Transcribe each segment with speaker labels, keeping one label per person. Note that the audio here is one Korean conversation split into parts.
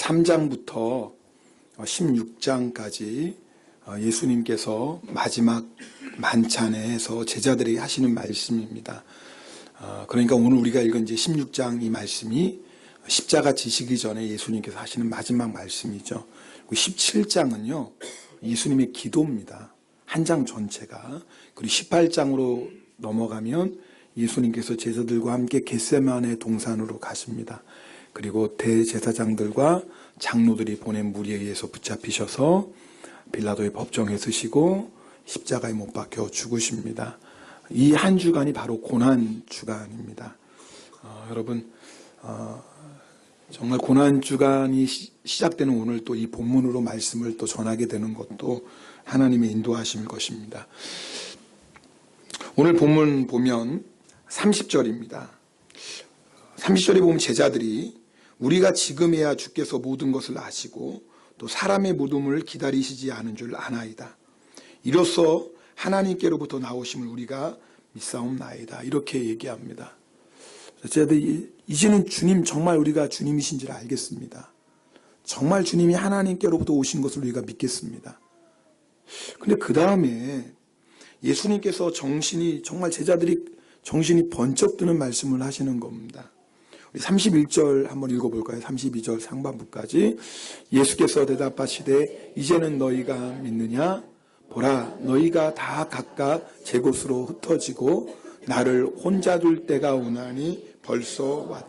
Speaker 1: 3장부터 16장까지 예수님께서 마지막 만찬에서 제자들에게 하시는 말씀입니다. 그러니까 오늘 우리가 읽은 이제 16장 이 말씀이 십자가 지시기 전에 예수님께서 하시는 마지막 말씀이죠. 17장은요, 예수님의 기도입니다. 한 장 전체가. 그리고 18장으로 넘어가면 예수님께서 제자들과 함께 겟세마네 동산으로 가십니다. 그리고 대제사장들과 장로들이 보낸 무리에 의해서 붙잡히셔서 빌라도의 법정에 서시고 십자가에 못 박혀 죽으십니다. 이 한 주간이 바로 고난 주간입니다. 여러분, 정말 고난 주간이 시작되는 오늘 또 이 본문으로 말씀을 또 전하게 되는 것도 하나님의 인도하심일 것입니다. 오늘 본문 보면 30절입니다. 30절에 보면 제자들이 우리가 지금에야 주께서 모든 것을 아시고 또 사람의 무덤을 기다리시지 않은 줄 아나이다. 이로써 하나님께로부터 나오심을 우리가 믿사옵나이다. 이렇게 얘기합니다. 제자들이 이제는 주님, 정말 우리가 주님이신지를 알겠습니다. 정말 주님이 하나님께로부터 오신 것을 우리가 믿겠습니다. 근데 그 다음에 예수님께서 정말 제자들이 정신이 번쩍 드는 말씀을 하시는 겁니다. 31절 한번 읽어볼까요? 32절 상반부까지. 예수께서 대답하시되 이제는 너희가 믿느냐? 보라, 너희가 다 각각 제 곳으로 흩어지고 나를 혼자 둘 때가 오나니 벌써 왔다.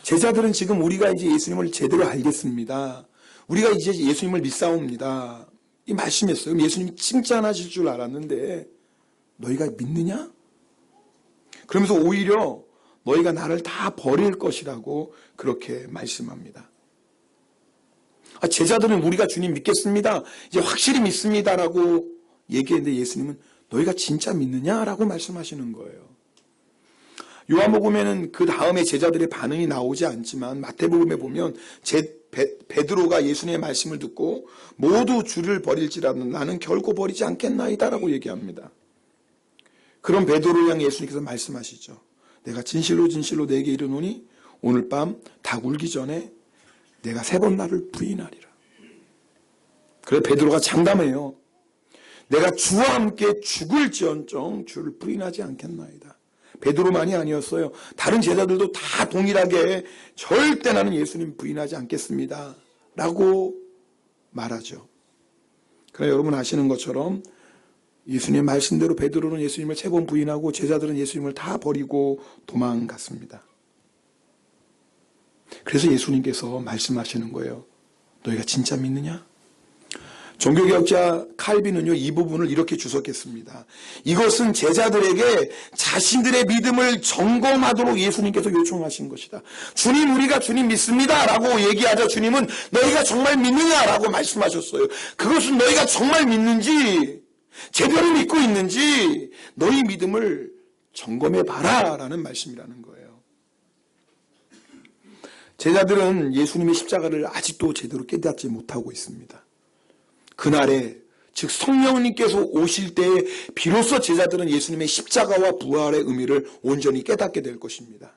Speaker 1: 제자들은 지금 우리가 이제 예수님을 제대로 알겠습니다. 우리가 이제 예수님을 믿사옵니다. 이 말씀이었어요. 예수님이 칭찬하실 줄 알았는데 너희가 믿느냐? 그러면서 오히려 너희가 나를 다 버릴 것이라고 그렇게 말씀합니다. 제자들은 우리가 주님 믿겠습니다, 이제 확실히 믿습니다라고 얘기했는데 예수님은 너희가 진짜 믿느냐라고 말씀하시는 거예요. 요한복음에는 그 다음에 제자들의 반응이 나오지 않지만 마태복음에 보면 베드로가 예수님의 말씀을 듣고 모두 주를 버릴지라도 나는 결코 버리지 않겠나이다라고 얘기합니다. 그런 베드로를 향해 예수님께서 말씀하시죠. 내가 진실로 진실로 내게 이르노니 오늘 밤 닭 울기 전에 내가 3번 나를 부인하리라. 그래서 베드로가 장담해요. 내가 주와 함께 죽을지언정 주를 부인하지 않겠나이다. 베드로만이 아니었어요. 다른 제자들도 다 동일하게 절대 나는 예수님 부인하지 않겠습니다 라고 말하죠. 그러나 여러분 아시는 것처럼 예수님의 말씀대로 베드로는 예수님을 3번 부인하고 제자들은 예수님을 다 버리고 도망갔습니다. 그래서 예수님께서 말씀하시는 거예요. 너희가 진짜 믿느냐? 종교개혁자 칼빈은요, 이 부분을 이렇게 주석했습니다. 이것은 제자들에게 자신들의 믿음을 점검하도록 예수님께서 요청하신 것이다. 주님, 우리가 주님 믿습니다 라고 얘기하자 주님은 너희가 정말 믿느냐라고 말씀하셨어요. 그것은 너희가 정말 믿는지, 제대로 믿고 있는지 너희 믿음을 점검해봐라 라는 말씀이라는 거예요. 제자들은 예수님의 십자가를 아직도 제대로 깨닫지 못하고 있습니다. 그날에, 즉 성령님께서 오실 때에 비로소 제자들은 예수님의 십자가와 부활의 의미를 온전히 깨닫게 될 것입니다.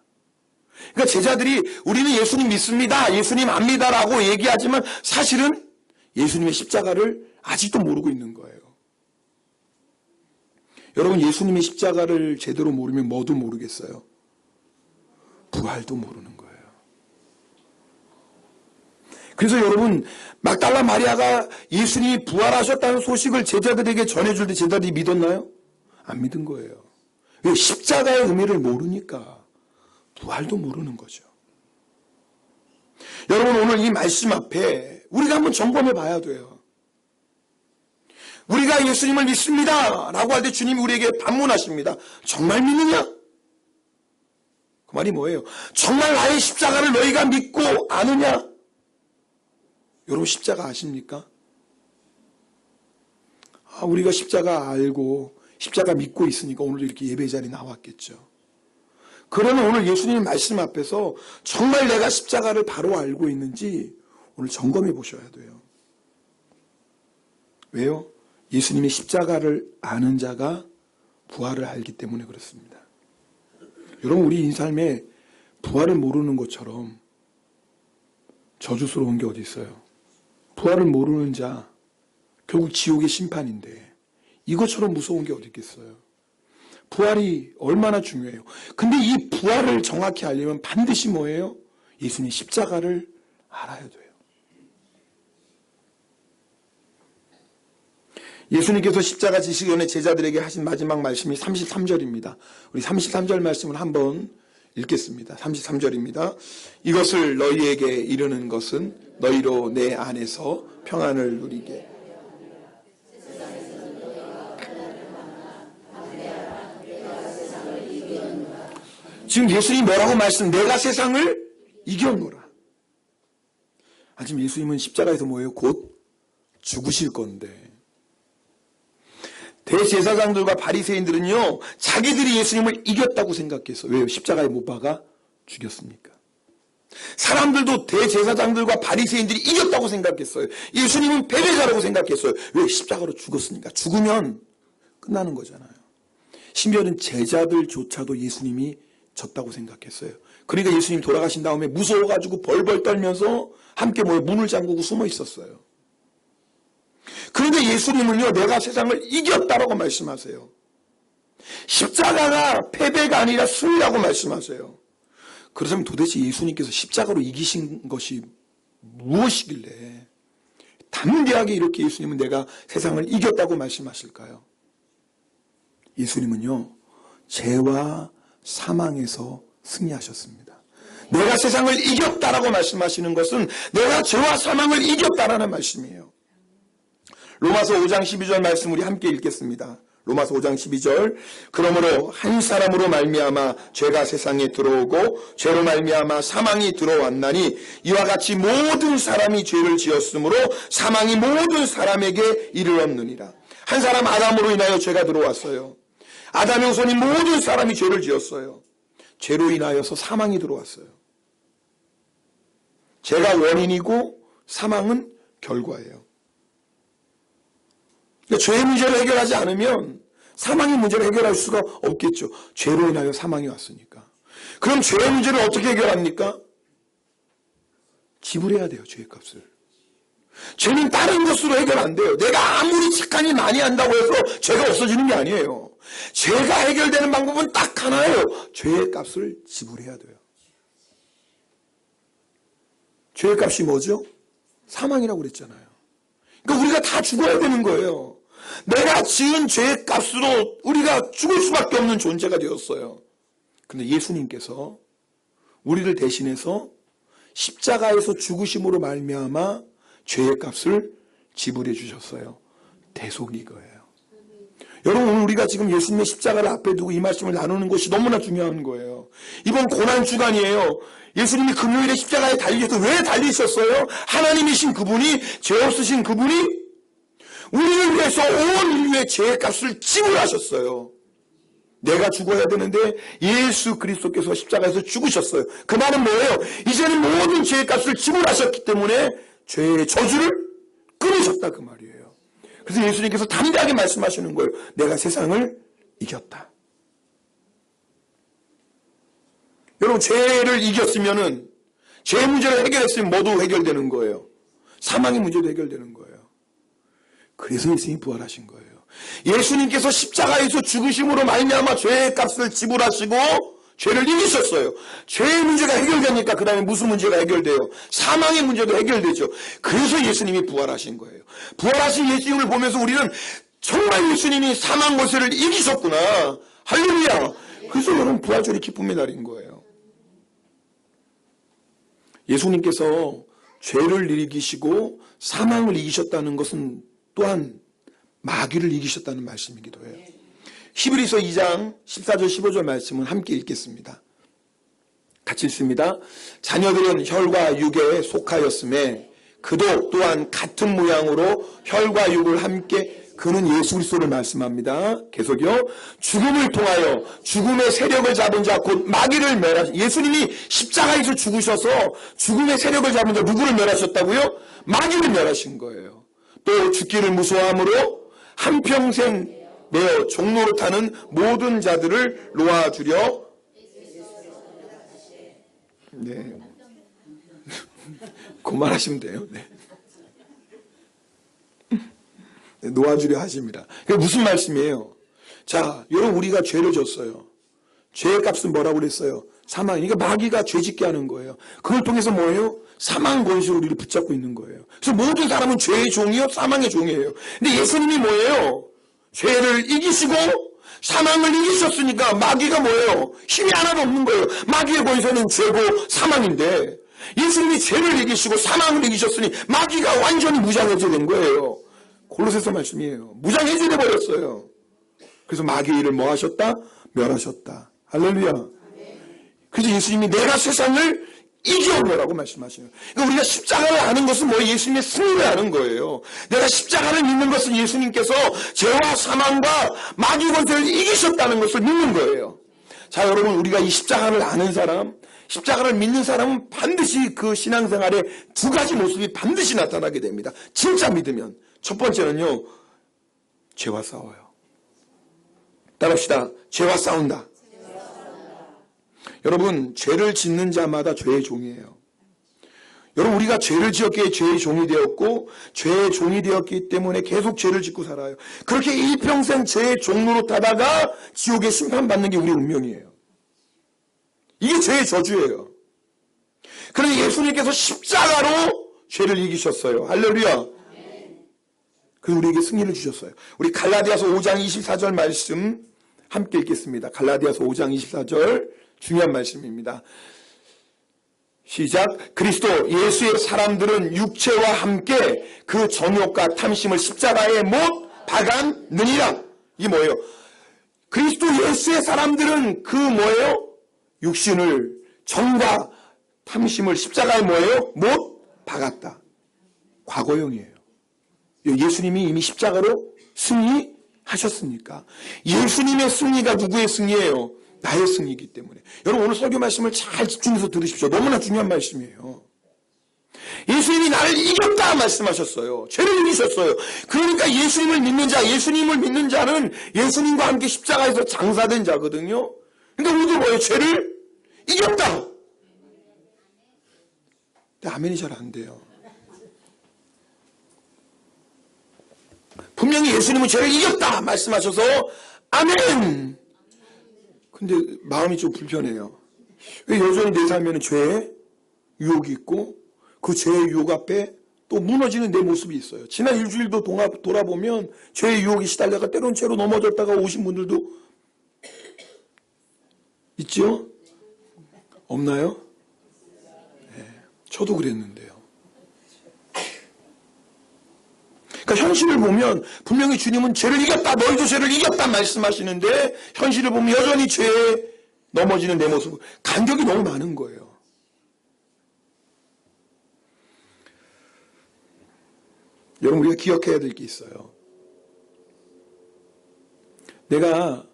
Speaker 1: 그러니까 제자들이 우리는 예수님 믿습니다, 예수님 압니다 라고 얘기하지만 사실은 예수님의 십자가를 아직도 모르고 있는 거예요. 여러분, 예수님의 십자가를 제대로 모르면 뭐도 모르겠어요? 부활도 모르는 거예요. 그래서 여러분, 막달라 마리아가 예수님이 부활하셨다는 소식을 제자들에게 전해줄 때 제자들이 믿었나요? 안 믿은 거예요. 왜? 십자가의 의미를 모르니까. 부활도 모르는 거죠. 여러분, 오늘 이 말씀 앞에 우리가 한번 점검해 봐야 돼요. 우리가 예수님을 믿습니다 라고 할 때 주님이 우리에게 반문하십니다. 정말 믿느냐? 그 말이 뭐예요? 정말 나의 십자가를 너희가 믿고 아느냐? 여러분, 십자가 아십니까? 우리가 십자가 알고 십자가 믿고 있으니까 오늘 이렇게 예배 자리에 나왔겠죠. 그러면 오늘 예수님 말씀 앞에서 정말 내가 십자가를 바로 알고 있는지 오늘 점검해 보셔야 돼요. 왜요? 예수님의 십자가를 아는 자가 부활을 알기 때문에 그렇습니다. 여러분, 우리 인생에 부활을 모르는 것처럼 저주스러운 게 어디 있어요? 부활을 모르는 자, 결국 지옥의 심판인데 이것처럼 무서운 게 어디 있겠어요? 부활이 얼마나 중요해요. 근데 이 부활을 정확히 알려면 반드시 뭐예요? 예수님 십자가를 알아야 돼요. 예수님께서 십자가 지시기 전에 제자들에게 하신 마지막 말씀이 33절입니다. 우리 33절 말씀을 한번 읽겠습니다. 33절입니다. 이것을 너희에게 이르는 것은 너희로 내 안에서 평안을 누리게. 지금 예수님이 뭐라고 내가 세상을 이겨노라. 지금 예수님은 십자가에서 뭐예요? 곧 죽으실 건데. 대제사장들과 바리새인들은요, 자기들이 예수님을 이겼다고 생각했어. 왜요? 십자가에 못 박아 죽였으니까. 사람들도 대제사장들과 바리새인들이 이겼다고 생각했어요. 예수님은 패배자라고 생각했어요. 왜? 십자가로 죽었으니까. 죽으면 끝나는 거잖아요. 심지어는 제자들조차도 예수님이 졌다고 생각했어요. 그러니까 예수님 돌아가신 다음에 무서워가지고 벌벌 떨면서 함께 문을 잠그고 숨어 있었어요. 그런데 예수님은요, 내가 세상을 이겼다라고 말씀하세요. 십자가가 패배가 아니라 승리라고 말씀하세요. 그렇다면 도대체 예수님께서 십자가로 이기신 것이 무엇이길래 담대하게 이렇게 예수님은 내가 세상을 이겼다고 말씀하실까요? 예수님은요, 죄와 사망에서 승리하셨습니다. 내가 세상을 이겼다라고 말씀하시는 것은 내가 죄와 사망을 이겼다라는 말씀이에요. 로마서 5장 12절 말씀 우리 함께 읽겠습니다. 로마서 5장 12절. 그러므로 한 사람으로 말미암아 죄가 세상에 들어오고 죄로 말미암아 사망이 들어왔나니 이와 같이 모든 사람이 죄를 지었으므로 사망이 모든 사람에게 이르렀느니라. 한 사람 아담으로 인하여 죄가 들어왔어요. 아담의 후손인 모든 사람이 죄를 지었어요. 죄로 인하여서 사망이 들어왔어요. 죄가 원인이고 사망은 결과예요. 그러니까 죄의 문제를 해결하지 않으면 사망의 문제를 해결할 수가 없겠죠. 죄로 인하여 사망이 왔으니까. 그럼 죄의 문제를 어떻게 해결합니까? 지불해야 돼요. 죄의 값을. 죄는 다른 것으로 해결 안 돼요. 내가 아무리 착한 일 많이 한다고 해서 죄가 없어지는 게 아니에요. 죄가 해결되는 방법은 딱 하나예요. 죄의 값을 지불해야 돼요. 죄의 값이 뭐죠? 사망이라고 그랬잖아요. 그러니까 우리가 다 죽어야 되는 거예요. 내가 지은 죄의 값으로 우리가 죽을 수밖에 없는 존재가 되었어요. 근데 예수님께서 우리를 대신해서 십자가에서 죽으심으로 말미암아 죄의 값을 지불해 주셨어요. 대속이 이거예요. 여러분, 오늘 우리가 지금 예수님의 십자가를 앞에 두고 이 말씀을 나누는 것이 너무나 중요한 거예요. 이번 고난주간이에요. 예수님이 금요일에 십자가에 달리셔서 왜 달리셨어요? 하나님이신 그분이, 죄 없으신 그분이 우리를 위해서 온 인류의 죄의 값을 지불하셨어요. 내가 죽어야 되는데 예수 그리스도께서 십자가에서 죽으셨어요. 그 말은 뭐예요? 이제는 모든 죄의 값을 지불하셨기 때문에 죄의 저주를 끊으셨다 그 말이에요. 그래서 예수님께서 담대하게 말씀하시는 거예요. 내가 세상을 이겼다. 여러분, 죄를 이겼으면은 죄 문제를 해결했으면 뭐도 해결되는 거예요. 사망의 문제도 해결되는 거예요. 그래서 예수님이 부활하신 거예요. 예수님께서 십자가에서 죽으심으로 말미암아 죄의 값을 지불하시고 죄를 이기셨어요. 죄의 문제가 해결되니까 그 다음에 무슨 문제가 해결돼요? 사망의 문제도 해결되죠. 그래서 예수님이 부활하신 거예요. 부활하신 예수님을 보면서 우리는 정말 예수님이 사망 권세를 이기셨구나. 할렐루야. 그래서 여러분 부활절이 기쁨의 날인 거예요. 예수님께서 죄를 이기시고 사망을 이기셨다는 것은 또한 마귀를 이기셨다는 말씀이기도 해요. 히브리서 2장 14절 15절 말씀은 함께 읽겠습니다. 같이 읽습니다. 자녀들은 혈과 육에 속하였음에 그도 또한 같은 모양으로 혈과 육을 함께, 그는 예수 그리스도를 말씀합니다. 계속요. 죽음을 통하여 죽음의 세력을 잡은 자 곧 마귀를 멸하신, 예수님이 십자가에서 죽으셔서 죽음의 세력을 잡은 자 누구를 멸하셨다고요? 마귀를 멸하신 거예요. 또 죽기를 무서워함으로 한평생 내어 종로로 타는 모든 자들을 놓아주려. 네. 그만하시면 돼요. 네. 놓아주려 하십니다. 그게 무슨 말씀이에요? 자, 여러분, 우리가 죄를 졌어요. 죄의 값은 뭐라고 그랬어요? 사망. 그러니까 마귀가 죄 짓게 하는 거예요. 그걸 통해서 뭐예요? 사망 권세로 우리를 붙잡고 있는 거예요. 그래서 모든 사람은 죄의 종이요, 사망의 종이에요. 근데 예수님이 뭐예요? 죄를 이기시고 사망을 이기셨으니까 마귀가 뭐예요? 힘이 하나도 없는 거예요. 마귀의 권세는 죄고 사망인데 예수님이 죄를 이기시고 사망을 이기셨으니 마귀가 완전히 무장해제된 거예요. 골로새서 말씀이에요. 무장해제돼 버렸어요. 그래서 마귀의 일을 뭐 하셨다? 멸하셨다. 할렐루야. 그래서 예수님이 내가 세상을 이겨오라고 말씀하시는 거예요. 그러니까 우리가 십자가를 아는 것은 뭐 예수님의 승리를 아는 거예요. 내가 십자가를 믿는 것은 예수님께서 죄와 사망과 마귀 권세를 이기셨다는 것을 믿는 거예요. 자, 여러분, 우리가 이 십자가를 아는 사람, 십자가를 믿는 사람은 반드시 그 신앙생활에 두 가지 모습이 반드시 나타나게 됩니다. 진짜 믿으면. 첫 번째는요, 죄와 싸워요. 따라합시다. 죄와 싸운다. 여러분, 죄를 짓는 자마다 죄의 종이에요. 여러분, 우리가 죄를 지었기에 죄의 종이 되었고 죄의 종이 되었기 때문에 계속 죄를 짓고 살아요. 그렇게 일평생 죄의 종로로 타다가 지옥에 심판받는 게 우리 운명이에요. 이게 죄의 저주예요. 그런데 예수님께서 십자가로 죄를 이기셨어요. 할렐루야. 그래서 우리에게 승리를 주셨어요. 우리 갈라디아서 5장 24절 말씀 함께 읽겠습니다. 갈라디아서 5장 24절 중요한 말씀입니다. 시작. 그리스도 예수의 사람들은 육체와 함께 그 정욕과 탐심을 십자가에 못 박았느니라. 이게 뭐예요? 그리스도 예수의 사람들은 그 뭐예요? 육신을 정과 탐심을 십자가에 뭐예요? 못 박았다. 과거형이에요. 예수님이 이미 십자가로 승리하셨으니까. 예수님의 승리가 누구의 승리예요? 나의 승리이기 때문에. 여러분, 오늘 설교 말씀을 잘 집중해서 들으십시오. 너무나 중요한 말씀이에요. 예수님이 나를 이겼다 말씀하셨어요. 죄를 이기셨어요. 그러니까 예수님을 믿는 자, 예수님을 믿는 자는 예수님과 함께 십자가에서 장사된 자거든요. 그러니까 우리도 뭐예요? 죄를 이겼다. 근데 아멘이 잘 안 돼요. 분명히 예수님은 죄를 이겼다 말씀하셔서 아멘. 근데 마음이 좀 불편해요. 왜 여전히 내 삶에는 죄의 유혹이 있고 그 죄의 유혹 앞에 또 무너지는 내 모습이 있어요. 지난 일주일도 돌아보면 죄의 유혹이 시달려가 때론 죄로 넘어졌다가 오신 분들도 있죠? 없나요? 네, 저도 그랬는데요. 그러니까 현실을 보면 분명히 주님은 죄를 이겼다, 너희도 죄를 이겼다 말씀하시는데 현실을 보면 여전히 죄에 넘어지는 내 모습, 간격이 너무 많은 거예요. 여러분, 우리가 기억해야 될 게 있어요. 내가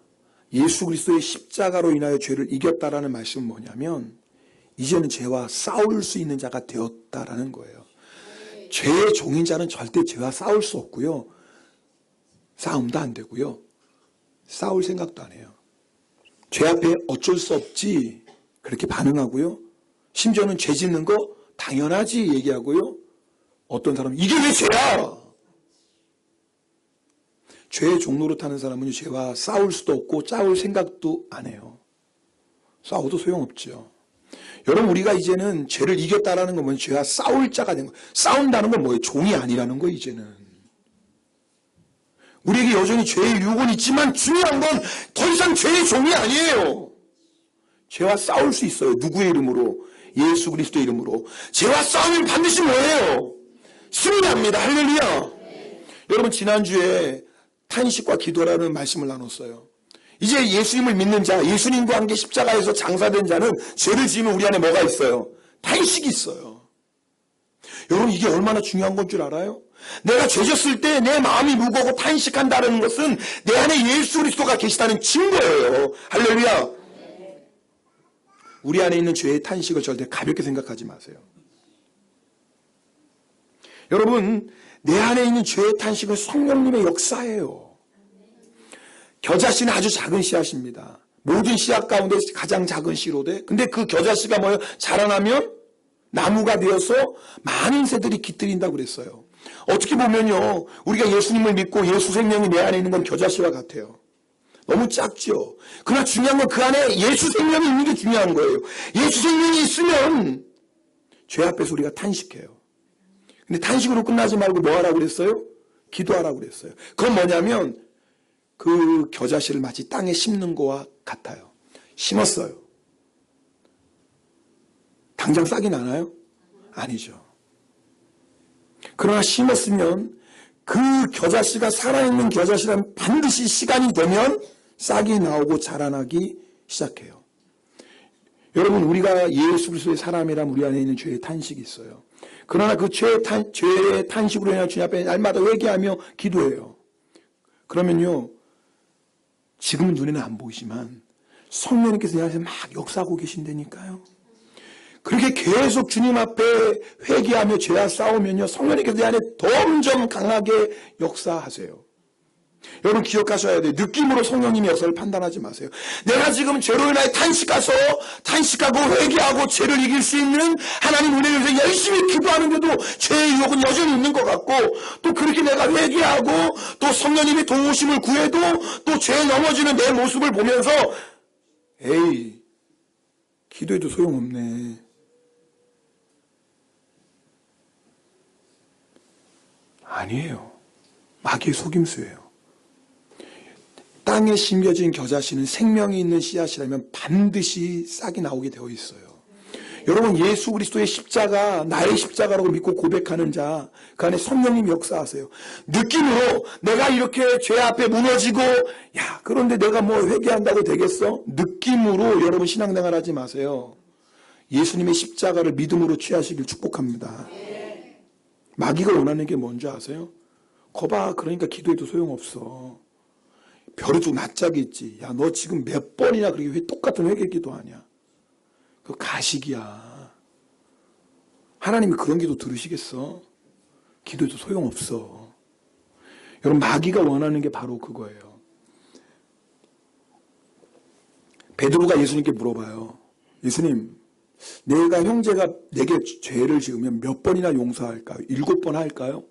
Speaker 1: 예수 그리스도의 십자가로 인하여 죄를 이겼다라는 말씀은 뭐냐면 이제는 죄와 싸울 수 있는 자가 되었다라는 거예요. 죄의 종인 자는 절대 죄와 싸울 수 없고요. 싸움도 안 되고요. 싸울 생각도 안 해요. 죄 앞에 어쩔 수 없지 그렇게 반응하고요. 심지어는 죄 짓는 거 당연하지 얘기하고요. 어떤 사람은 이게 왜 죄야? 죄의 종로로 타는 사람은 죄와 싸울 수도 없고 싸울 생각도 안 해요. 싸워도 소용없죠. 여러분, 우리가 이제는 죄를 이겼다라는 건 뭐예요? 죄와 싸울 자가 된 거예요. 싸운다는 건 뭐예요? 종이 아니라는 거예요, 이제는. 우리에게 여전히 죄의 유혹은 있지만 중요한 건 더 이상 죄의 종이 아니에요. 죄와 싸울 수 있어요. 누구의 이름으로? 예수 그리스도의 이름으로. 죄와 싸우면 반드시 뭐예요? 승리합니다. 할렐루야. 여러분, 지난주에 탄식과 기도라는 말씀을 나눴어요. 이제 예수님을 믿는 자, 예수님과 함께 십자가에서 장사된 자는 죄를 지으면 우리 안에 뭐가 있어요? 탄식이 있어요. 여러분, 이게 얼마나 중요한 건 줄 알아요? 내가 죄졌을 때 내 마음이 무거워 탄식한다는 것은 내 안에 예수 그리스도가 계시다는 증거예요. 할렐루야. 우리 안에 있는 죄의 탄식을 절대 가볍게 생각하지 마세요. 여러분, 내 안에 있는 죄의 탄식은 성령님의 역사예요. 겨자씨는 아주 작은 씨앗입니다. 모든 씨앗 가운데 가장 작은 씨로되, 근데 그 겨자씨가 뭐예요? 자라나면 나무가 되어서 많은 새들이 깃들인다고 그랬어요. 어떻게 보면요, 우리가 예수님을 믿고 예수 생명이 내 안에 있는 건 겨자씨와 같아요. 너무 작죠. 그러나 중요한 건 그 안에 예수 생명이 있는 게 중요한 거예요. 예수 생명이 있으면 죄 앞에서 우리가 탄식해요. 근데 탄식으로 끝나지 말고 뭐 하라고 그랬어요? 기도하라고 그랬어요. 그건 뭐냐면 그 겨자씨를 마치 땅에 심는 거와 같아요. 심었어요. 당장 싹이 나나요? 아니죠. 그러나 심었으면 그 겨자씨가 살아있는 겨자씨라면 반드시 시간이 되면 싹이 나오고 자라나기 시작해요. 여러분, 우리가 예수 그리스도의 사람이라면 우리 안에 있는 죄의 탄식이 있어요. 그러나 그 죄의 탄식으로 인한 주님 앞에 날마다 회개하며 기도해요. 그러면요, 지금은 눈에는 안 보이지만 성령님께서 내 안에서 막 역사하고 계신다니까요. 그렇게 계속 주님 앞에 회개하며 죄와 싸우면요, 성령님께서 내 안에 점점 강하게 역사하세요. 여러분 기억하셔야 돼요. 느낌으로 성령님의 역사를 판단하지 마세요. 내가 지금 죄로 인하여 탄식하고 회개하고 죄를 이길 수 있는 하나님 은혜를 위해서 열심히 기도하는데도 죄의 유혹은 여전히 있는 것 같고, 또 그렇게 내가 회개하고 또 성령님의 도우심을 구해도 또 죄에 넘어지는 내 모습을 보면서 에이, 기도해도 소용없네. 아니에요. 마귀의 속임수예요. 땅에 심겨진 겨자씨는 생명이 있는 씨앗이라면 반드시 싹이 나오게 되어 있어요. 여러분, 예수 그리스도의 십자가 나의 십자가라고 믿고 고백하는 자, 그 안에 성령님 역사하세요. 느낌으로 내가 이렇게 죄 앞에 무너지고, 야, 그런데 내가 뭐 회개한다고 되겠어? 느낌으로 여러분 신앙생활 하지 마세요. 예수님의 십자가를 믿음으로 취하시길 축복합니다. 마귀가 원하는 게 뭔지 아세요? 거봐, 그러니까 기도해도 소용없어. 벼르죽 낯짝이 있지. 야, 너 지금 몇 번이나 그렇게 똑같은 회개 기도하냐. 그거 가식이야. 하나님이 그런 기도 들으시겠어? 기도해도 소용없어. 여러분, 마귀가 원하는 게 바로 그거예요. 베드로가 예수님께 물어봐요. 예수님, 내가 형제가 내게 죄를 지으면 몇 번이나 용서할까요? 7번 할까요?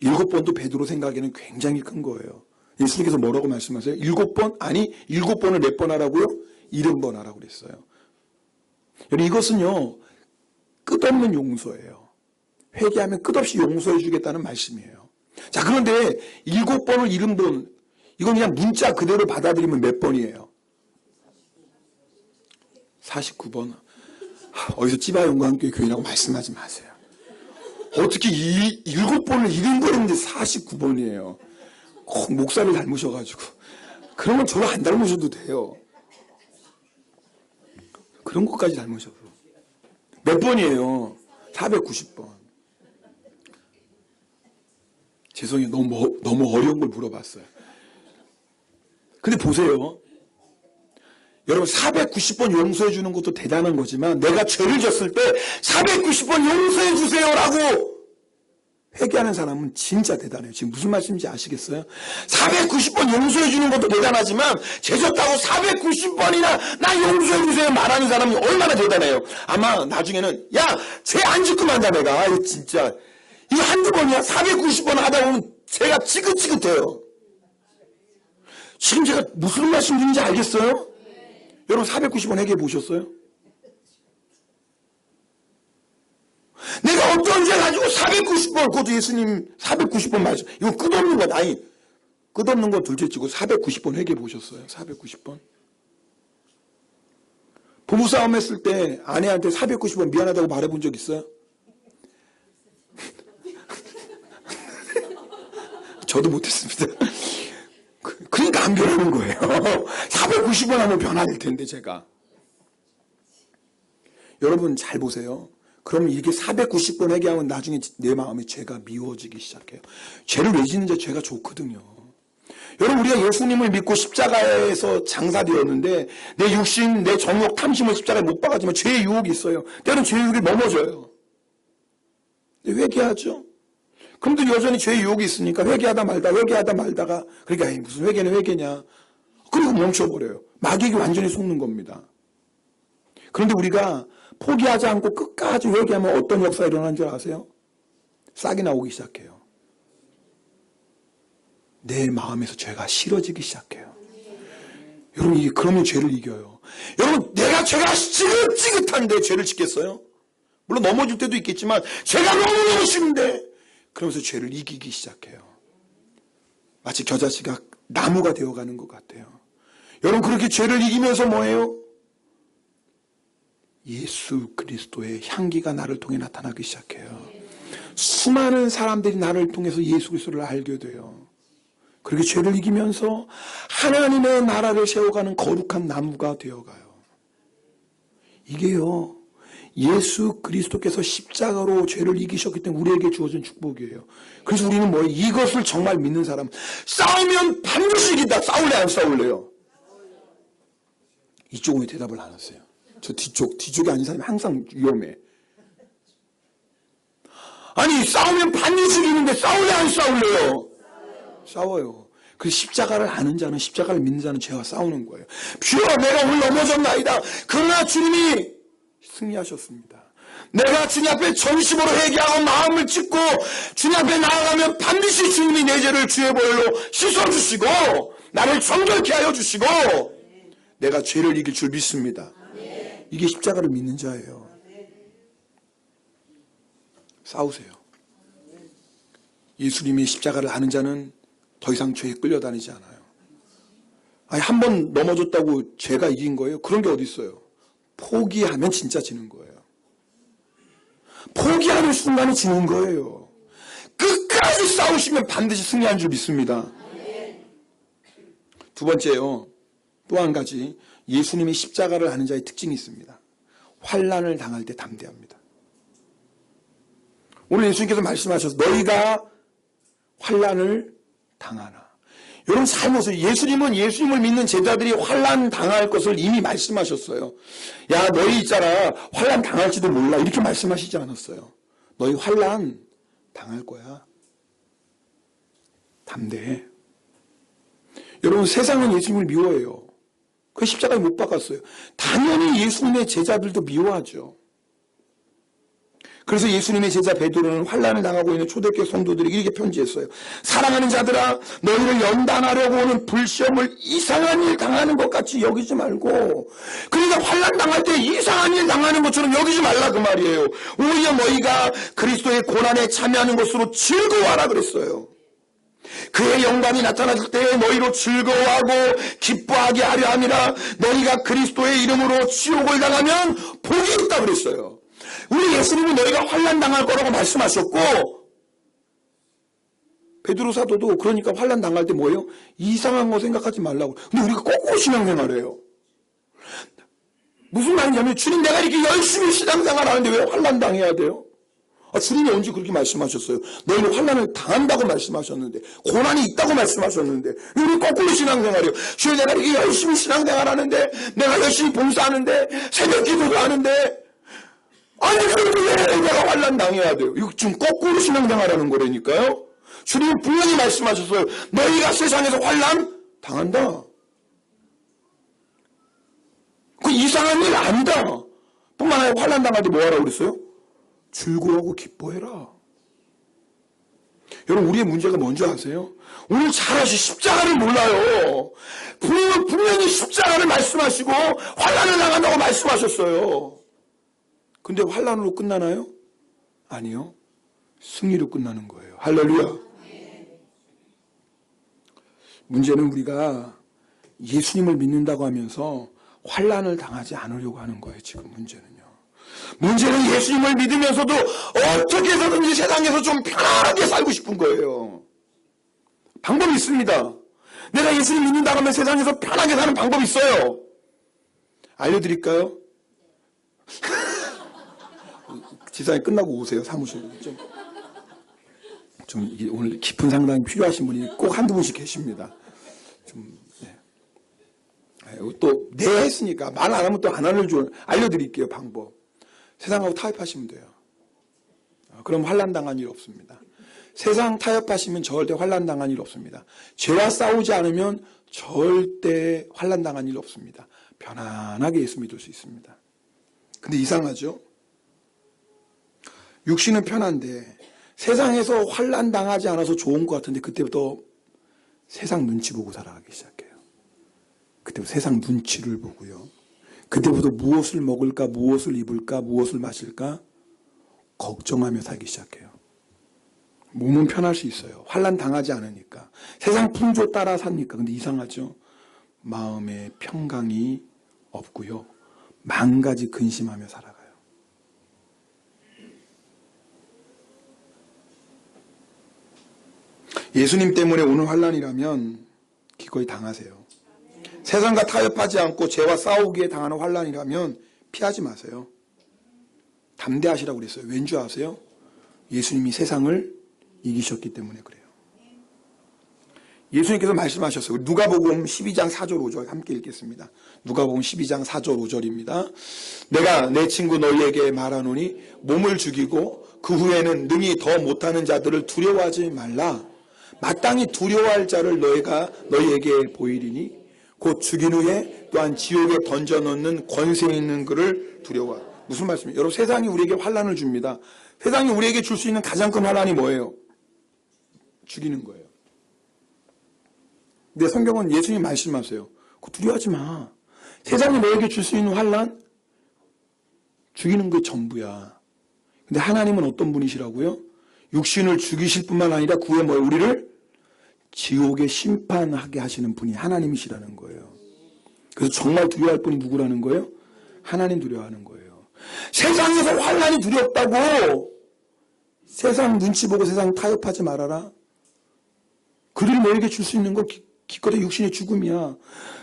Speaker 1: 7번도 베드로 생각에는 굉장히 큰 거예요. 예수님께서 뭐라고 말씀하세요? 7번? 아니, 7번을 몇 번 하라고요? 70번 하라고 그랬어요. 여러분, 이것은요, 끝없는 용서예요. 회개하면 끝없이 용서해 주겠다는 말씀이에요. 자, 그런데 7번을 70번, 이건 그냥 문자 그대로 받아들이면 몇 번이에요? 49번. 어디서 찌바용과 함께 교인하고 말씀하지 마세요. 어떻게 7번을 70번인데 49번이에요. 꼭 목사를 닮으셔가지고. 그러면 저를 안 닮으셔도 돼요. 그런 것까지 닮으셔도. 몇 번이에요? 490번. 죄송해요. 너무 어려운 걸 물어봤어요. 근데 보세요. 여러분, 490번 용서해 주는 것도 대단한 거지만, 내가 죄를 졌을 때 490번 용서해 주세요라고 회개하는 사람은 진짜 대단해요. 지금 무슨 말씀인지 아시겠어요? 490번 용서해 주는 것도 대단하지만, 죄 졌다고 490번이나 나 용서해 주세요 말하는 사람이 얼마나 대단해요. 아마 나중에는 야, 죄 안 짓고 만다 내가. 이거 진짜 이거 한두 번이야. 490번 하다 보면 제가 지긋지긋해요. 지금 제가 무슨 말씀드리는지 알겠어요? 여러분, 490번 회개해 보셨어요? 내가 어떤 죄 가지고 490번, 그것도 예수님 490번 말씀. 이거 끝없는 것, 아니, 끝없는 거 둘째치고 490번 회개해 보셨어요? 490번? 부부싸움 했을 때 아내한테 490번 미안하다고 말해본 적 있어요? 저도 못했습니다. 그러니까 안 변하는 거예요. 490번 하면 변화될 텐데, 제가. 여러분, 잘 보세요. 그러면 이게 490번 회개하면 나중에 내 마음에 죄가 미워지기 시작해요. 죄를 왜 짓는지 죄가 좋거든요. 여러분, 우리가 예수님을 믿고 십자가에서 장사되었는데, 내 육신, 내 정욕, 탐심을 십자가에 못 박았지만 죄의 유혹이 있어요. 때로는 죄의 유혹이 넘어져요. 회개하죠. 그런데 여전히 죄의 유혹이 있으니까 회개하다 말다가, 그러니까 무슨 회개는 회개냐. 그리고 멈춰버려요. 마귀에게 완전히 속는 겁니다. 그런데 우리가 포기하지 않고 끝까지 회개하면 어떤 역사가 일어나는 줄 아세요? 싹이 나오기 시작해요. 내 마음에서 죄가 싫어지기 시작해요. 여러분, 그러면 죄를 이겨요. 여러분, 내가 죄가 지긋지긋한데 죄를 짓겠어요? 물론 넘어질 때도 있겠지만 죄가 너무너무 싫은데 그러면서 죄를 이기기 시작해요. 마치 겨자씨가 나무가 되어가는 것 같아요. 여러분, 그렇게 죄를 이기면서 뭐예요? 예수 그리스도의 향기가 나를 통해 나타나기 시작해요. 수많은 사람들이 나를 통해서 예수 그리스도를 알게 돼요. 그렇게 죄를 이기면서 하나님의 나라를 세워가는 거룩한 나무가 되어가요. 이게요, 예수 그리스도께서 십자가로 죄를 이기셨기 때문에 우리에게 주어진 축복이에요. 그래서 우리는 뭐예요? 이것을 정말 믿는 사람, 싸우면 반드시 이긴다. 싸울래 안 싸울래요? 이쪽은 왜 대답을 안 하세요? 저 뒤쪽이 아닌 사람이 항상 위험해. 아니, 싸우면 반드시 이기는데 싸울래 안 싸울래요? 싸워요. 그 십자가를 아는 자는, 십자가를 믿는 자는 죄와 싸우는 거예요. 주여, 내가 오늘 넘어졌나이다. 그러나 주님이 승리하셨습니다. 내가 주님 앞에 전심으로 회개하고 마음을 찢고 주님 앞에 나아가면 반드시 주님이 내 죄를 주의 보혈로 씻어주시고 나를 정결케 하여 주시고 내가 죄를 이길 줄 믿습니다. 이게 십자가를 믿는 자예요. 싸우세요. 예수님이 십자가를 아는 자는 더 이상 죄에 끌려다니지 않아요. 아니, 한 번 넘어졌다고 죄가 이긴 거예요? 그런 게 어디 있어요? 포기하면 진짜 지는 거예요. 포기하는 순간에 지는 거예요. 끝까지 싸우시면 반드시 승리한 줄 믿습니다. 두 번째요, 또 한 가지 예수님이 십자가를 아는 자의 특징이 있습니다. 환난을 당할 때 담대합니다. 오늘 예수님께서 말씀하셔서 너희가 환난을 당하나. 여러분, 잘 보세요. 예수님을 믿는 제자들이 환난 당할 것을 이미 말씀하셨어요. 야, 너희 있잖아, 환난 당할지도 몰라, 이렇게 말씀하시지 않았어요. 너희 환난 당할 거야. 담대해. 여러분, 세상은 예수님을 미워해요. 그 십자가에 못 박았어요. 당연히 예수님의 제자들도 미워하죠. 그래서 예수님의 제자 베드로는 환난을 당하고 있는 초대교회 성도들에게 이렇게 편지했어요. 사랑하는 자들아, 너희를 연단하려고 오는 불시험을 이상한 일 당하는 것 같이 여기지 말고, 그러니까 환난 당할 때 이상한 일 당하는 것처럼 여기지 말라 그 말이에요. 오히려 너희가 그리스도의 고난에 참여하는 것으로 즐거워하라 그랬어요. 그의 영광이 나타났을 때 너희로 즐거워하고 기뻐하게 하려 함이라. 너희가 그리스도의 이름으로 지옥을 당하면 복이 있다 그랬어요. 우리 예수님이 너희가 환난 당할 거라고 말씀하셨고, 베드로 사도도 그러니까 환난 당할 때 뭐예요? 이상한 거 생각하지 말라고. 근데 우리가 거꾸로 신앙생활해요. 무슨 말이냐면, 주님, 내가 이렇게 열심히 신앙생활 하는데 왜 환난 당해야 돼요? 주님이 언제 그렇게 말씀하셨어요? 너희는 환난을 당한다고 말씀하셨는데, 고난이 있다고 말씀하셨는데, 우리 거꾸로 신앙생활이에요. 주님, 내가 이렇게 열심히 신앙생활 하는데, 내가 열심히 봉사하는데, 새벽 기도도 하는데, 아니, 그런데 왜 내가 환난 당해야 돼요? 이거 지금 거꾸로 신앙생활하는 거라니까요. 주님은 분명히 말씀하셨어요. 너희가 세상에서 환난 당한다. 그 이상한 일 아니다. 뿐만 아니라 환난 당할 때 뭐 하라고 그랬어요? 즐거워하고 기뻐해라. 여러분, 우리의 문제가 뭔지 아세요? 오늘 잘 아시 십자가를 몰라요. 분명히 십자가를 말씀하시고 환난을 당한다고 말씀하셨어요. 근데 환난으로 끝나나요? 아니요. 승리로 끝나는 거예요. 할렐루야. 문제는 우리가 예수님을 믿는다고 하면서 환난을 당하지 않으려고 하는 거예요. 지금 문제는요. 문제는 예수님을 믿으면서도 어떻게 해서든지 세상에서 좀 편하게 살고 싶은 거예요. 방법이 있습니다. 내가 예수님 믿는다고 하면 세상에서 편하게 사는 방법이 있어요. 알려드릴까요? 지사님 끝나고 오세요. 사무실에. 좀 오늘 깊은 상담이 필요하신 분이 꼭 한두 분씩 계십니다. 또 네 했으니까 말 안 하면 또 안 알려드릴게요. 방법. 세상하고 타협하시면 돼요. 그럼 환난 당한 일 없습니다. 세상 타협하시면 절대 환난 당한 일 없습니다. 죄와 싸우지 않으면 절대 환난 당한 일 없습니다. 편안하게 예수 믿을 수 있습니다. 근데 이상하죠? 육신은 편한데 세상에서 환난 당하지 않아서 좋은 것 같은데 그때부터 세상 눈치 보고 살아가기 시작해요. 그때부터 세상 눈치를 보고요. 그때부터 무엇을 먹을까, 무엇을 입을까, 무엇을 마실까 걱정하며 살기 시작해요. 몸은 편할 수 있어요. 환난 당하지 않으니까. 세상 풍조 따라 사니까. 근데 이상하죠? 마음에 평강이 없고요. 만 가지 근심하며 살아가요. 예수님 때문에 오는 환난이라면 기꺼이 당하세요. 세상과 타협하지 않고 죄와 싸우기에 당하는 환난이라면 피하지 마세요. 담대하시라고 그랬어요. 왠 줄 아세요? 예수님이 세상을 이기셨기 때문에 그래요. 예수님께서 말씀하셨어요. 누가복음 12장 4절 5절 함께 읽겠습니다. 누가복음 12장 4절 5절입니다. 내가 내 친구 너희에게 말하노니 몸을 죽이고 그 후에는 능히 더 못하는 자들을 두려워하지 말라. 마땅히 두려워할 자를 너희에게 보이리니 곧 죽인 후에 또한 지옥에 던져넣는 권세 있는 그를 두려워하라. 무슨 말씀이에요? 여러분, 세상이 우리에게 환난을 줍니다. 세상이 우리에게 줄 수 있는 가장 큰 환난이 뭐예요? 죽이는 거예요. 근데 성경은 예수님 말씀하세요. 두려워하지 마. 세상이 너에게 줄 수 있는 환난? 죽이는 게 전부야. 근데 하나님은 어떤 분이시라고요? 육신을 죽이실 뿐만 아니라 그 후에 우리를 지옥에 심판하게 하시는 분이 하나님이시라는 거예요. 그래서 정말 두려워할 분이 누구라는 거예요? 하나님 두려워하는 거예요. 세상에서 환난이 두렵다고 세상 눈치 보고 세상 타협하지 말아라. 그들이 너에게 줄 수 있는 건 기껏해 육신의 죽음이야.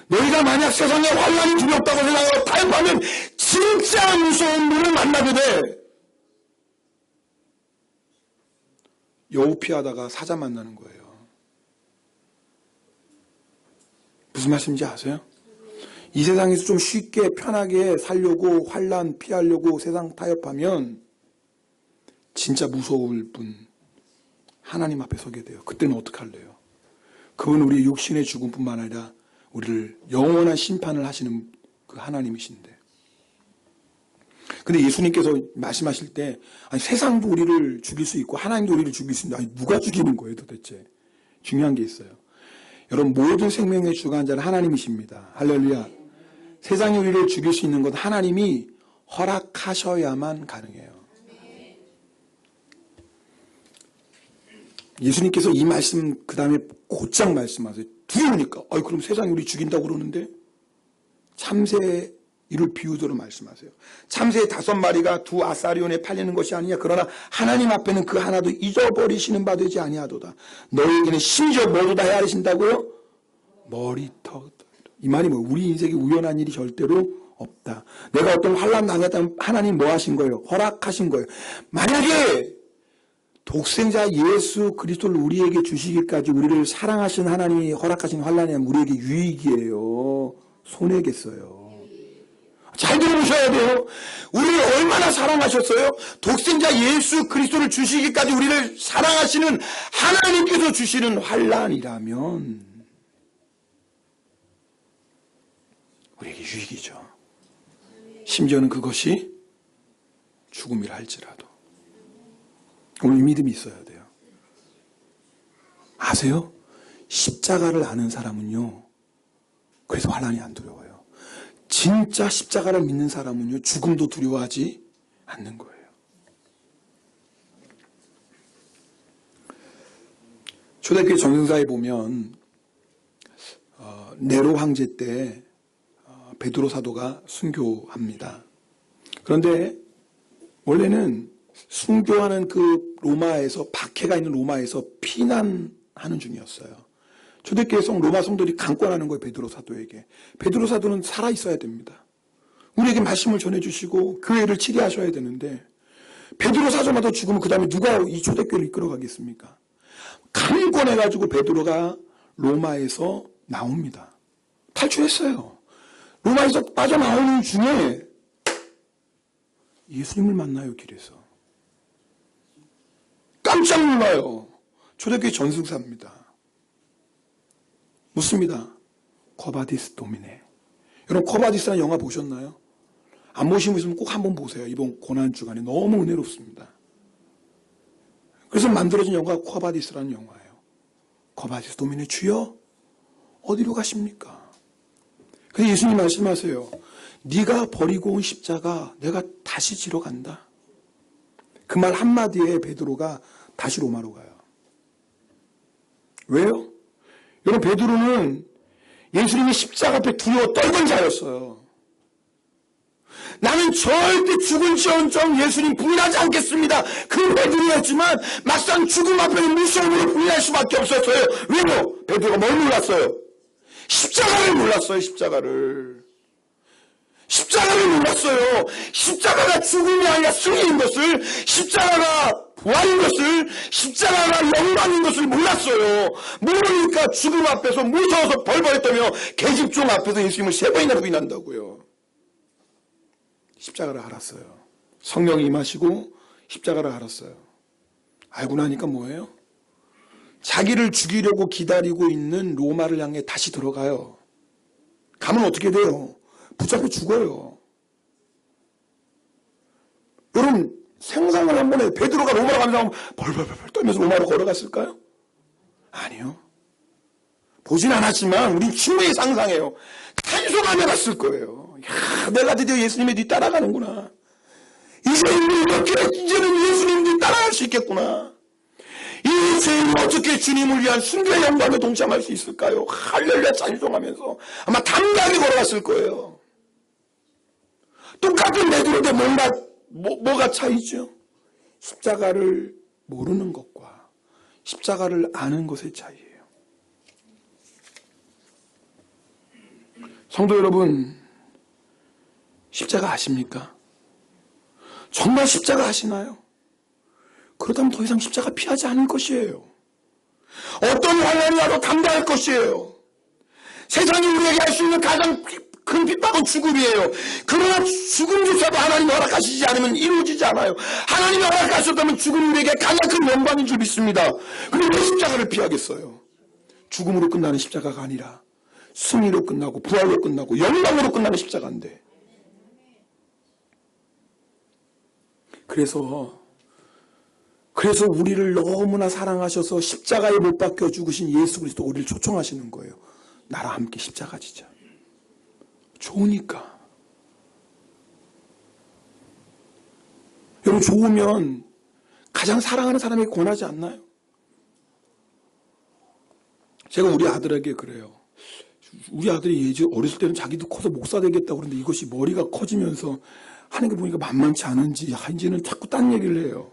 Speaker 1: 너희가 만약 세상에 환난이 두렵다고 생각하고 타협하면 진짜 무서운 분을 만나게 돼. 여우 피하다가 사자 만나는 거예요. 무슨 말씀인지 아세요? 이 세상에서 좀 쉽게 편하게 살려고 환난 피하려고 세상 타협하면 진짜 무서울 분 하나님 앞에 서게 돼요. 그때는 어떡할래요? 그건 우리 육신의 죽음뿐만 아니라 우리를 영원한 심판을 하시는 그 하나님이신데. 근데 예수님께서 말씀하실 때 아니, 세상도 우리를 죽일 수 있고 하나님도 우리를 죽일 수 있는데 아니, 누가 죽이는 거예요 도대체? 중요한 게 있어요. 여러분, 모든 생명의 주관자는 하나님이십니다. 할렐루야. 세상이 우리를 죽일 수 있는 건 하나님이 허락하셔야만 가능해요. 예수님께서 이 말씀 그 다음에 곧장 말씀하세요. 두려우니까. 그럼 세상이 우리 죽인다고 그러는데 참새 이를 비유대로 말씀하세요. 참새 5마리가 두 아사리온에 팔리는 것이 아니냐. 그러나 하나님 앞에는 그 하나도 잊어버리시는 바 되지 아니하도다. 너희에게는 심지어 뭐도 다 헤아리신다고요? 머리털. 이 말이 우리 인생에 우연한 일이 절대로 없다. 내가 어떤 환난 당했다면 하나님 뭐 하신 거예요? 허락하신 거예요. 만약에 독생자 예수 그리스도를 우리에게 주시기까지 우리를 사랑하신 하나님이 허락하신 환난이면 우리에게 유익이에요. 손해겠어요. 잘 들어보셔야 돼요. 우리를 얼마나 사랑하셨어요? 독생자 예수 그리스도를 주시기까지 우리를 사랑하시는 하나님께서 주시는 환난이라면 우리에게 유익이죠. 심지어는 그것이 죽음이라 할지라도. 오늘 믿음이 있어야 돼요. 아세요? 십자가를 아는 사람은요, 그래서 환난이 안 두려워요. 진짜 십자가를 믿는 사람은요, 죽음도 두려워하지 않는 거예요. 초대교회 전승사에 보면 네로 황제 때 베드로 사도가 순교합니다. 그런데 원래는 순교하는 그 로마에서, 박해가 있는 로마에서 피난하는 중이었어요. 초대교회 로마 성도들이 강권하는 거예요, 베드로 사도에게. 베드로 사도는 살아있어야 됩니다. 우리에게 말씀을 전해주시고 교회를 치리하셔야 되는데 베드로 사도마다 죽으면 그 다음에 누가 이 초대교회를 이끌어가겠습니까? 강권해가지고 베드로가 로마에서 나옵니다. 탈출했어요. 로마에서 빠져나오는 중에 예수님을 만나요, 길에서. 깜짝 놀라요. 초대교회 전승사입니다. 묻습니다. 코바디스 도미네. 여러분, 코바디스라는 영화 보셨나요? 안 보신 분 있으면 꼭 한번 보세요. 이번 고난주간에 너무 은혜롭습니다. 그래서 만들어진 영화가 쿼바디스라는 영화예요. 쿼바디스 도민의 주여 어디로 가십니까? 그래서 예수님 말씀하세요. 네가 버리고 온 십자가 내가 다시 지러 간다. 그 말 한마디에 베드로가 다시 로마로 가요. 왜요? 여러분 베드로는 예수님의 십자가 앞에 두려워 떨던 자였어요. 나는 절대 죽을지언정 예수님 부인하지 않겠습니다. 그 베드로였지만 막상 죽음 앞에는 무서움으로 부인할 수밖에 없었어요. 왜요? 베드로가 뭘 몰랐어요? 십자가를 몰랐어요. 십자가를 몰랐어요. 십자가가 죽음이 아니라 승리인 것을, 십자가가 부활인 것을, 십자가가 영광인 것을 몰랐어요. 모르니까 죽음 앞에서 무서워서 벌벌 떠며 계집종 앞에서 예수님을 3번이나 부인한다고요. 십자가를 알았어요. 성령이 임하시고 십자가를 알았어요. 알고 나니까 뭐예요? 자기를 죽이려고 기다리고 있는 로마를 향해 다시 들어가요. 가면 어떻게 돼요? 붙잡혀 죽어요. 여러분 생각을 한번 해요. 베드로가 로마로 가면 벌벌벌 떨면서 로마로 걸어갔을까요? 아니요. 보진 않았지만 우린 충분히 상상해요. 찬송하며 갔을 거예요. 야, 내가 드디어 예수님의 뒤 따라가는구나. 이제는 예수님 뒤 따라갈 수 있겠구나. 이 죄인이 어떻게 주님을 위한 순교의 영광에 동참할 수 있을까요? 할렐루야 찬송하면서 아마 당당히 걸어갔을 거예요. 똑같은 베드로인데 뭐가 차이죠? 십자가를 모르는 것과 십자가를 아는 것의 차이예요. 성도 여러분, 십자가 아십니까? 정말 십자가 아시나요? 그렇다면 더 이상 십자가 피하지 않을 것이에요. 어떤 환난이 와도 감당할 것이에요. 세상이 우리에게 할 수 있는 가장 큰 핍박은 죽음이에요. 그러나 죽음조차도 하나님이 허락하시지 않으면 이루어지지 않아요. 하나님이 허락하셨다면 죽음이 우리에게 가장 큰 영광인 줄 믿습니다. 그런데 왜 십자가를 피하겠어요? 죽음으로 끝나는 십자가가 아니라 승리로 끝나고 부활로 끝나고 영광으로 끝나는 십자가인데. 그래서 우리를 너무나 사랑하셔서 십자가에 못 박혀 죽으신 예수 그리스도 우리를 초청하시는 거예요. 나랑 함께 십자가 지자. 좋으니까. 여러분 좋으면 가장 사랑하는 사람에게 권하지 않나요? 제가 우리 아들에게 그래요. 우리 아들이 예전 어렸을 때는 자기도 커서 목사 되겠다고 그러는데 이것이 머리가 커지면서 하는 게 보니까 만만치 않은지 이제는 자꾸 딴 얘기를 해요.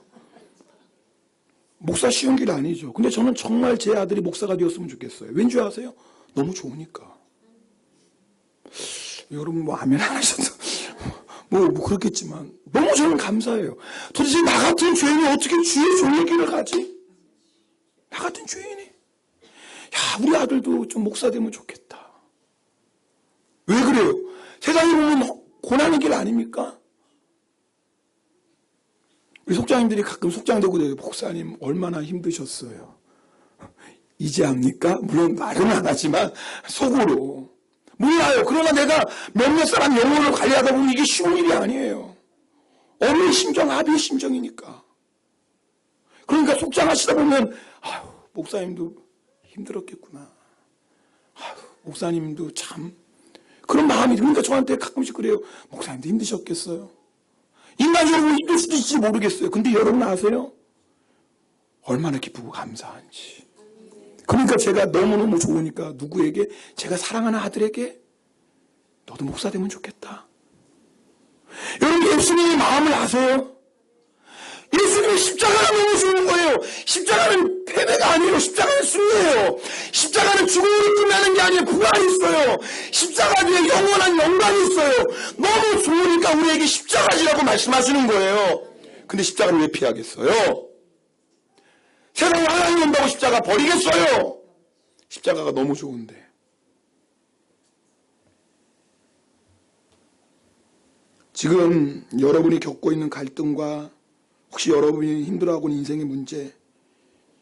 Speaker 1: 목사 쉬운 길 아니죠. 근데 저는 정말 제 아들이 목사가 되었으면 좋겠어요. 왠지 아세요? 너무 좋으니까. 여러분 뭐 아멘 안 하셔서 뭐 그렇겠지만 너무 저는 감사해요. 도대체 나 같은 죄인이 어떻게 주의 종의 길을 가지? 나 같은 죄인이. 야, 우리 아들도 좀 목사 되면 좋겠다. 왜 그래요? 세상에 보면 고난의 길 아닙니까? 우리 속장님들이 가끔 속장되고 그래요. 목사님 얼마나 힘드셨어요. 이제 압니까? 물론 말은 안 하지만 속으로. 몰라요. 그러나 내가 몇몇 사람 영혼을 관리하다 보면 이게 쉬운 일이 아니에요. 어머니 심정, 아비의 심정이니까. 그러니까 속장하시다 보면 아유, 목사님도 힘들었겠구나. 아유, 목사님도 참 그런 마음이 그러니까 저한테 가끔씩 그래요. 목사님도 힘드셨겠어요. 인간적으로 힘들 수도 있을지 모르겠어요. 근데 여러분 아세요? 얼마나 기쁘고 감사한지. 그러니까 제가 너무너무 좋으니까 누구에게 제가 사랑하는 아들에게 너도 목사 되면 좋겠다. 여러분 예수님의 마음을 아세요? 예수님의 십자가가 너무 좋은 거예요. 십자가는 패배가 아니에요. 십자가는 승리예요. 십자가는 죽음으로 끝나는 게 아니에요. 부활이 있어요. 십자가 뒤에 영원한 영광이 있어요. 너무 좋으니까 우리에게 십자가지라고 말씀하시는 거예요. 근데 십자가를 왜 피하겠어요? 세상에 하나님 온다고 십자가 버리겠어요? 십자가가 너무 좋은데. 지금 여러분이 겪고 있는 갈등과 혹시 여러분이 힘들어하고 있는 인생의 문제,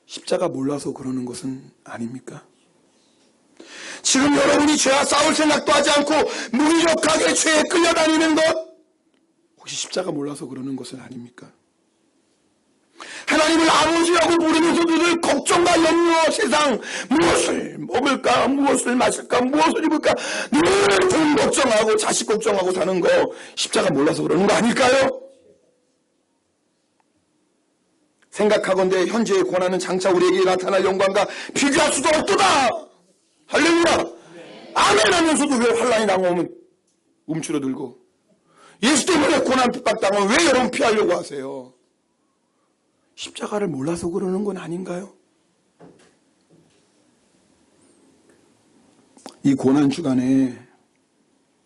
Speaker 1: 십자가 몰라서 그러는 것은 아닙니까? 지금 여러분이 죄와 싸울 생각도 하지 않고 무기력하게 죄에 끌려다니는 것, 혹시 십자가 몰라서 그러는 것은 아닙니까? 하나님을 아버지라고 부르면서 늘 걱정과 염려, 세상 무엇을 먹을까, 무엇을 마실까, 무엇을 입을까 늘 돈 걱정하고 자식 걱정하고 사는 거 십자가 몰라서 그러는 거 아닐까요? 생각하건대 현재의 고난은 장차 우리에게 나타날 영광과 비교할 수도 없도다. 할렐루야. 아멘 하면서도 왜 환란이 당하면 움츠러들고, 예수 때문에 고난 핍박당하면 왜 여러분 피하려고 하세요? 십자가를 몰라서 그러는 건 아닌가요? 이 고난 주간에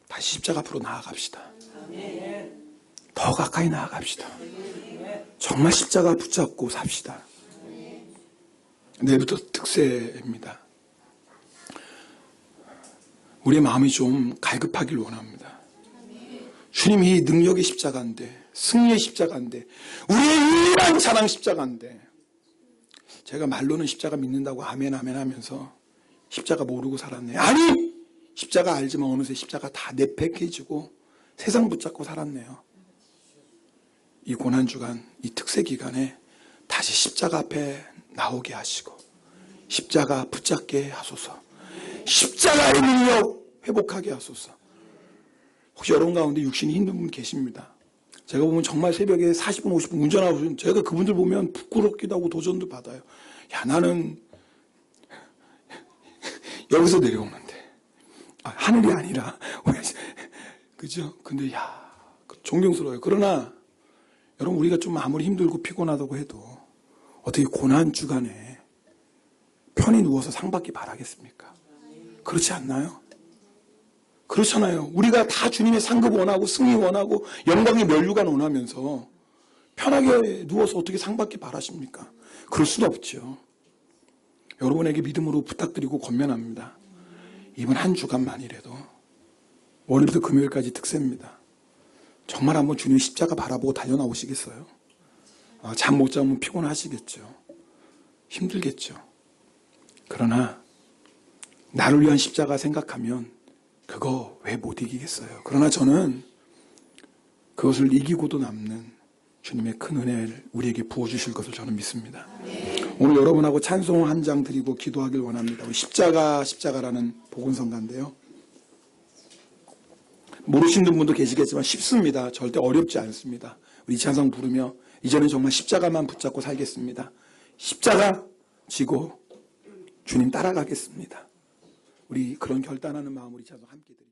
Speaker 1: 다시 십자가 앞으로 나아갑시다. 더 가까이 나아갑시다. 정말 십자가 붙잡고 삽시다. 내일부터 특세입니다. 우리의 마음이 좀 갈급하길 원합니다. 주님이 능력의 십자가인데, 승리의 십자가인데, 우리의 유일한 자랑 십자가인데, 제가 말로는 십자가 믿는다고 아멘 아멘 하면서 십자가 모르고 살았네요. 아니! 십자가 알지만 어느새 십자가 다 내팽개지고 세상 붙잡고 살았네요. 이 고난주간, 이 특세기간에 다시 십자가 앞에 나오게 하시고 십자가 붙잡게 하소서. 십자가의 능력 회복하게 하소서. 혹시 여러분 가운데 육신이 힘든 분 계십니다. 제가 보면 정말 새벽에 40분, 50분 운전하고 제가 그분들 보면 부끄럽기도 하고 도전도 받아요. 야, 나는 여기서 내려오는데 하늘이 아니라 그죠? 근데 존경스러워요. 그러나 여러분, 우리가 좀 아무리 힘들고 피곤하다고 해도 어떻게 고난 주간에 편히 누워서 상받기 바라겠습니까? 그렇지 않나요? 그렇잖아요. 우리가 다 주님의 상급 원하고 승리 원하고 영광의 면류관 원하면서 편하게 누워서 어떻게 상받기 바라십니까? 그럴 수는 없죠. 여러분에게 믿음으로 부탁드리고 권면합니다. 이번 한 주간만이라도 월요일부터 금요일까지 특세입니다. 정말 한번 주님의 십자가 바라보고 달려나오시겠어요? 잠 못 자면 피곤하시겠죠. 힘들겠죠. 그러나 나를 위한 십자가 생각하면 그거 왜 못 이기겠어요? 그러나 저는 그것을 이기고도 남는 주님의 큰 은혜를 우리에게 부어주실 것을 저는 믿습니다. 오늘 여러분하고 찬송 한 장 드리고 기도하길 원합니다. 십자가라는 복음성가인데요. 모르시는 분도 계시겠지만 쉽습니다. 절대 어렵지 않습니다. 우리 찬송 부르며 이제는 정말 십자가만 붙잡고 살겠습니다. 십자가 지고 주님 따라가겠습니다. 우리 그런 결단하는 마음 우리 찬송 함께 드립니다.